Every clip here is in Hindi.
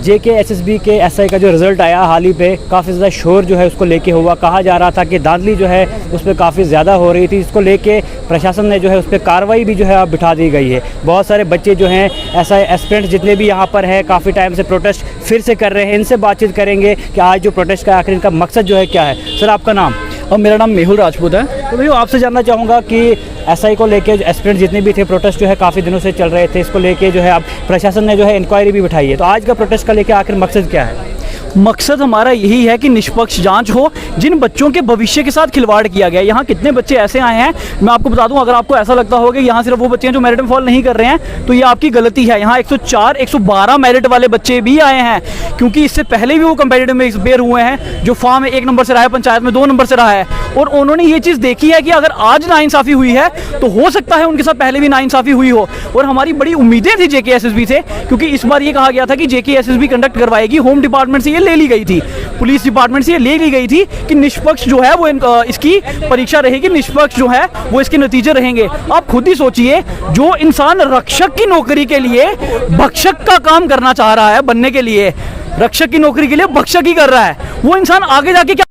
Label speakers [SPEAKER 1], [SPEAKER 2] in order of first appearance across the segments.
[SPEAKER 1] JKSSB के SI का जो रिज़ल्ट आया हाल ही पे, काफ़ी ज़्यादा शोर जो है उसको लेके हुआ। कहा जा रहा था कि धांधली जो है उस पर काफ़ी ज़्यादा हो रही थी। इसको लेके प्रशासन ने जो है उस पर कार्रवाई भी जो है अब बिठा दी गई है। बहुत सारे बच्चे जो हैं SI एस्पिरेंट जितने भी यहाँ पर हैं काफ़ी टाइम से प्रोटेस्ट फिर से कर रहे हैं। इनसे बातचीत करेंगे कि आज जो प्रोटेस्ट का आखिर इनका मकसद जो है क्या है। सर आपका नाम?
[SPEAKER 2] और मेरा नाम मेहुल राजपूत है।
[SPEAKER 1] तो भैया आपसे जानना चाहूँगा कि SI को लेके जो एस्पिरेंट जितने भी थे प्रोटेस्ट जो है काफ़ी दिनों से चल रहे थे, इसको लेके जो है अब प्रशासन ने जो है इंक्वायरी भी बिठाई है। तो आज का प्रोटेस्ट का लेके आखिर मकसद क्या है?
[SPEAKER 2] मकसद हमारा यही है कि निष्पक्ष जांच हो। जिन बच्चों के भविष्य के साथ खिलवाड़ किया गया, यहाँ कितने बच्चे ऐसे आए हैं, मैं आपको बता दूं, अगर आपको ऐसा लगता होगा कि यहाँ सिर्फ वो बच्चे हैं जो मेरिट में फॉल नहीं कर रहे हैं, तो ये आपकी गलती है। यहाँ 104 112 मेरिट वाले बच्चे भी आए हैं, क्योंकि इससे पहले भी वो कंपेटिटिव में एक्सपेयर हुए हैं। जो फॉर्म में 1 नंबर से रहा है, पंचायत में 2 नंबर से रहा है, और उन्होंने ये चीज़ देखी है कि अगर आज नाइंसाफ़ी हुई है तो हो सकता है उनके साथ पहले भी नाइंसाफ़ी हुई हो। और हमारी बड़ी उम्मीदें थी JKSSB से, क्योंकि इस बार ये कहा गया था कि JKSSB कंडक्ट करवाएगी। होम डिपार्टमेंट से ये ले ली गई थी, पुलिस डिपार्टमेंट से ये ले ली गई थी कि निष्पक्ष जो है वो इसकी परीक्षा रहेगी, निष्पक्ष जो है वो इसके नतीजे रहेंगे। आप खुद ही सोचिए, जो इंसान रक्षक की नौकरी के लिए भक्षक का काम करना चाह रहा है, बनने के लिए रक्षक की नौकरी के लिए भक्षक ही कर रहा है, वो इंसान आगे जाके क्या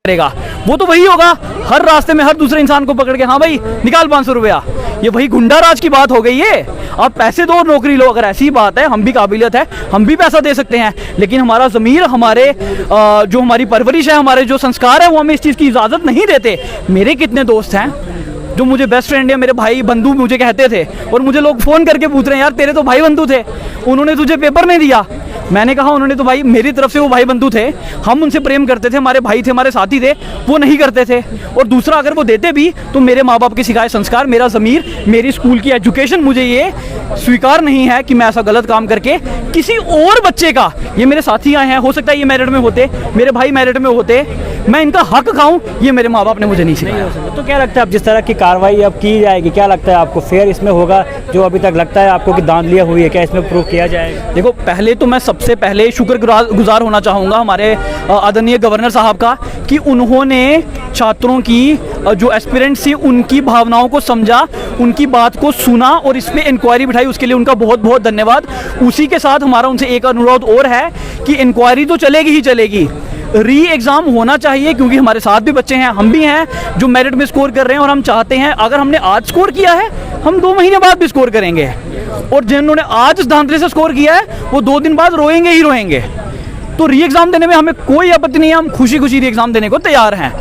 [SPEAKER 2] करेगा? वो तो वही होगा, हर रास्ते में हर दूसरे इंसान को पकड़ के, हाँ भाई निकाल 500 रुपया। ये वही गुंडा राज की बात हो गई है। आप पैसे दो और नौकरी लो। अगर ऐसी बात है, हम भी काबिलियत है, हम भी पैसा दे सकते हैं, लेकिन हमारा ज़मीर, हमारे जो हमारी परवरिश है, हमारे जो संस्कार है, वो हमें इस चीज़ की इजाज़त नहीं देते। मेरे कितने दोस्त हैं जो मुझे बेस्ट फ्रेंड है, मेरे भाई बंधु मुझे कहते थे, और मुझे लोग फ़ोन करके पूछ रहे हैं, यार तेरे तो भाई बंधु थे, उन्होंने तुझे पेपर नहीं दिया। मैंने कहा उन्होंने तो भाई मेरी तरफ से वो भाई बंधु थे, हम उनसे प्रेम करते थे, हमारे भाई थे, हमारे साथी थे, वो नहीं करते थे। और दूसरा, अगर वो देते भी तो मेरे माँ बाप के सिखाए संस्कार, मेरा ज़मीर, मेरी स्कूल की एजुकेशन मुझे ये स्वीकार नहीं है कि मैं ऐसा गलत काम करके किसी और बच्चे का, ये मेरे साथी आए हैं, हो सकता है ये मेरिट में होते, मेरे भाई मेरिट में होते, मैं इनका हक खाऊं, ये मेरे माँ बाप ने मुझे नहीं सिखाया।
[SPEAKER 1] तो क्या लगता है अब जिस तरह की कार्रवाई अब की जाएगी, क्या लगता है आपको फेयर इसमें होगा? जो अभी तक लगता है आपको कि धांधलियाँ हुई है, क्या इसमें प्रूव किया जाएगा?
[SPEAKER 2] देखो, पहले तो मैं सबसे पहले शुक्रगुजार होना चाहूँगा हमारे आदरणीय गवर्नर साहब का, कि उन्होंने छात्रों की जो एस्पिरेंट्स थी उनकी भावनाओं को समझा, उनकी बात को सुना और इस पर इंक्वायरी बिठाई। उसके लिए उनका बहुत बहुत धन्यवाद। उसी के साथ हमारा उनसे एक अनुरोध और है कि इंक्वायरी तो चलेगी ही चलेगी, री एग्ज़ाम होना चाहिए, क्योंकि हमारे साथ भी बच्चे हैं, हम भी हैं जो मेरिट में स्कोर कर रहे हैं, और हम चाहते हैं अगर हमने आज स्कोर किया है, हम 2 महीने बाद भी स्कोर करेंगे, और जिन्होंने आज धांधले से स्कोर किया है वो 2 दिन बाद रोएंगे ही रोएंगे। तो री एग्ज़ाम देने में हमें कोई आपत्ति नहीं है, हम खुशी खुशी री एग्ज़ाम देने को तैयार हैं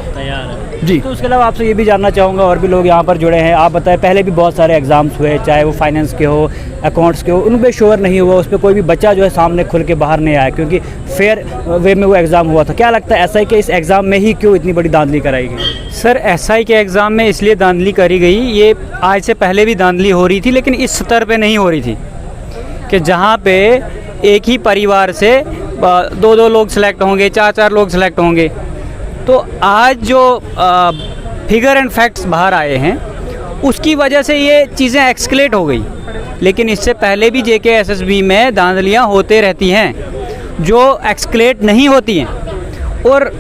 [SPEAKER 2] जी।
[SPEAKER 1] तो उसके अलावा आपसे ये भी जानना चाहूँगा, और भी लोग यहाँ पर जुड़े हैं, आप बताएं, पहले भी बहुत सारे एग्ज़ाम्स हुए, चाहे वो फाइनेंस के हो, अकाउंट्स के हो, उन पर शोर नहीं हुआ, उस पर कोई भी बच्चा जो है सामने खुल के बाहर नहीं आया, क्योंकि फेयर वे में वो एग्ज़ाम हुआ था। क्या लगता है SI के इस एग्ज़ाम में ही क्यों इतनी बड़ी धांधली कराई गई?
[SPEAKER 3] सर, SI के एग्ज़ाम में इसलिए धांधली करी गई, ये आज से पहले भी धांधली हो रही थी, लेकिन इस स्तर पे नहीं हो रही थी, कि जहाँ पे एक ही परिवार से 2-2 लोग सेलेक्ट होंगे, 4-4 लोग सेलेक्ट होंगे। तो आज जो फिगर एंड फैक्ट्स बाहर आए हैं, उसकी वजह से ये चीज़ें एक्सक्लेट हो गई, लेकिन इससे पहले भी JKSSB में धांधलियाँ होते रहती हैं जो एक्सक्लेट नहीं होती हैं। और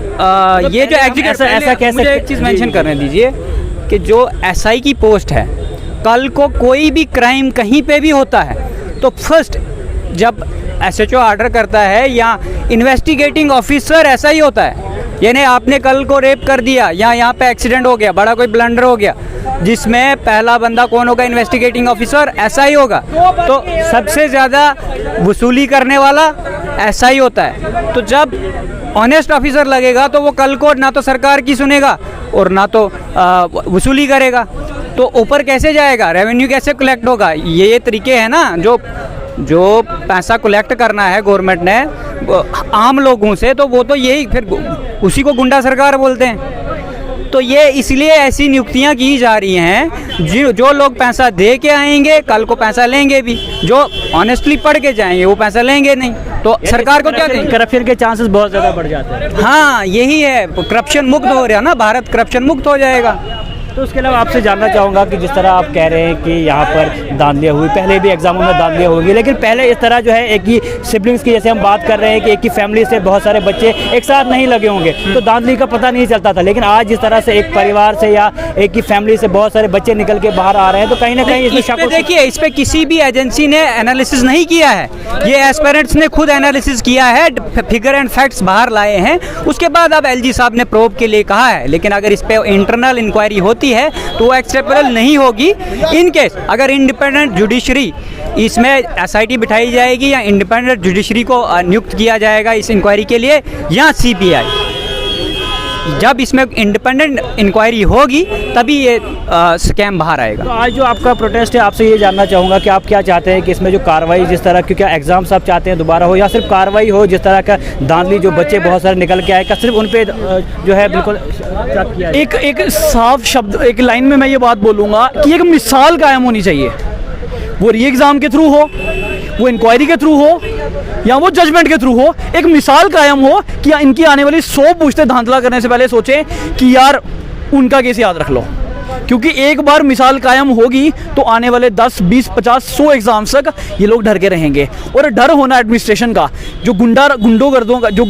[SPEAKER 3] ये जो
[SPEAKER 1] ऐसा कैसे,
[SPEAKER 3] मुझे एक चीज़ मेंशन करने दीजिए कि जो SI की पोस्ट है, कल को कोई भी क्राइम कहीं पे भी होता है तो फर्स्ट जब SHO ऑर्डर करता है या इन्वेस्टिगेटिंग ऑफिसर ऐसा ही होता है। यानी आपने कल को रेप कर दिया या यहाँ पे एक्सीडेंट हो गया, बड़ा कोई ब्लंडर हो गया, जिसमें पहला बंदा कौन होगा? इन्वेस्टिगेटिंग ऑफिसर, ऐसा ही होगा। तो सबसे ज़्यादा वसूली करने वाला ऐसा ही होता है। तो जब ऑनेस्ट ऑफिसर लगेगा तो वो कल को ना तो सरकार की सुनेगा और ना तो वसूली करेगा, तो ऊपर कैसे जाएगा? रेवेन्यू कैसे कलेक्ट होगा? ये तरीके हैं ना, जो पैसा कलेक्ट करना है गवर्नमेंट ने आम लोगों से, तो वो तो यही फिर उसी को गुंडा सरकार बोलते हैं। तो ये इसलिए ऐसी नियुक्तियां की जा रही हैं, जो लोग पैसा दे के आएंगे कल को पैसा लेंगे भी, जो ऑनेस्टली पढ़ के जाएंगे वो पैसा लेंगे नहीं। तो सरकार को क्या करें?
[SPEAKER 1] करप्शन के चांसेस बहुत ज़्यादा बढ़ जाते हैं।
[SPEAKER 3] हाँ, यही है, करप्शन मुक्त हो रहा ना, भारत करप्शन मुक्त हो जाएगा।
[SPEAKER 1] तो उसके अलावा आपसे जानना चाहूँगा कि जिस तरह आप कह रहे हैं कि यहाँ पर धांधलियाँ हुई, पहले भी एग्जामों में धांधलियाँ होगी, लेकिन पहले इस तरह जो है एक ही सिबलिंग्स की, जैसे हम बात कर रहे हैं कि एक ही फैमिली से बहुत सारे बच्चे एक साथ नहीं लगे होंगे तो धांधली का पता नहीं चलता था, लेकिन आज जिस तरह से एक परिवार से या एक ही फैमिली से बहुत सारे बच्चे निकल के बाहर आ रहे हैं तो कहीं ना कहीं इसमें शक हो।
[SPEAKER 3] देखिए, इस पे किसी भी एजेंसी ने एनालिसिस नहीं किया है, ये एस्पिरेंट्स ने खुद एनालिसिस किया है, फिगर एंड फैक्ट्स बाहर लाए हैं, उसके बाद अब एलजी साहब ने प्रोब के लिए कहा है। लेकिन अगर इस पे इंटरनल इंक्वायरी होती है तो वो एक्सेप्टेबल नहीं होगी। इन केस अगर इंडिपेंडेंट जुडिशरी इसमें एसआईटी बिठाई जाएगी या इंडिपेंडेंट जुडिशरी को नियुक्त किया जाएगा इस इंक्वायरी के लिए या सीबीआई, जब इसमें इंडिपेंडेंट इंक्वायरी होगी तभी ये स्कैम बाहर आएगा।
[SPEAKER 1] तो आज जो आपका प्रोटेस्ट है, आपसे ये जानना चाहूँगा कि आप क्या चाहते हैं कि इसमें जो कार्रवाई जिस तरह की, क्या एग्जाम्स आप चाहते हैं दोबारा हो या सिर्फ कार्रवाई हो, जिस तरह का धांधली जो बच्चे बहुत सारे निकल के आए का सिर्फ उन पे जो है बिल्कुल चेक किया जाए?
[SPEAKER 2] एक साफ शब्द, एक लाइन में मैं ये बात बोलूँगा कि एक मिसाल कायम होनी चाहिए, वो री एग्ज़ाम के थ्रू हो, वो इंक्वायरी के थ्रू हो या वो जजमेंट के थ्रू हो, एक मिसाल कायम हो कि इनकी आने वाली 100 पूछते धांधला करने से पहले सोचें कि यार उनका केस याद रख लो, क्योंकि एक बार मिसाल कायम होगी तो आने वाले 10, 20, 50, 100 एग्जाम्स तक ये लोग डर के रहेंगे। और डर होना एडमिनिस्ट्रेशन का, जो गुंडोगर्दों का, जो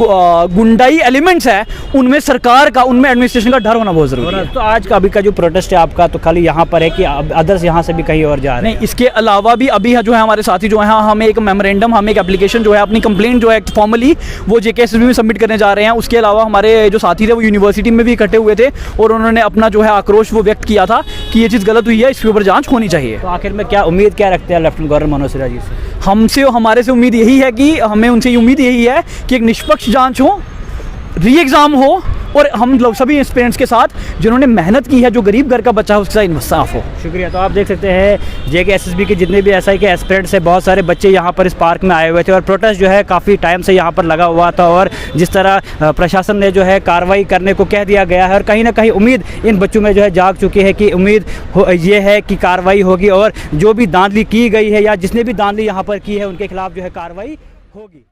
[SPEAKER 2] गुंडाई एलिमेंट्स है उनमें सरकार का, उनमें एडमिनिस्ट्रेशन का डर होना बहुत जरूरी है।
[SPEAKER 1] तो आज का अभी का जो प्रोटेस्ट है आपका, तो खाली यहाँ पर है कि अदर्स यहाँ से भी कहीं और जा रहे हैं?
[SPEAKER 2] नहीं, इसके अलावा भी अभी जो है हमारे साथी जो है, हमें एक मेमोरेंडम, हमें एक एप्लीकेशन जो है, अपनी कंप्लेंट जो है फॉर्मली वो जेकेएसएसबी में सबमिट करने जा रहे हैं। उसके अलावा हमारे जो साथी थे वो यूनिवर्सिटी में भी इकट्ठे हुए थे और उन्होंने अपना जो है आक्रोश वो व्यक्त किया था कि ये चीज़ गलत हुई है, इसके ऊपर जांच होनी चाहिए।
[SPEAKER 1] तो आखिर में क्या उम्मीद क्या रखते हैं लेफ्टिनेंट गवर्नर मनोज सिन्हा जी से?
[SPEAKER 2] हमसे, हमारे से उम्मीद यही है कि हमें उनसे उम्मीद यही है कि एक निष्पक्ष जांच हो, री एग्ज़ाम हो और हम लोग सभी एस्पिरेंट्स के साथ जिन्होंने मेहनत की है, जो गरीब घर का बच्चा है उसके साथ इंसाफ हो।
[SPEAKER 1] शुक्रिया। तो आप देख सकते हैं जेकेएसएसबी के जितने भी एसआई के एस्पिरेंट्स हैं, बहुत सारे बच्चे यहाँ पर इस पार्क में आए हुए थे और प्रोटेस्ट जो है काफ़ी टाइम से यहाँ पर लगा हुआ था और जिस तरह प्रशासन ने जो है कार्रवाई करने को कह दिया गया है और कहीं ना कहीं उम्मीद इन बच्चों में जो है जाग चुकी है कि उम्मीद ये है कि कार्रवाई होगी और जो भी धांधली की गई है या जिसने भी धांधली यहाँ पर की है उनके खिलाफ जो है कार्रवाई होगी।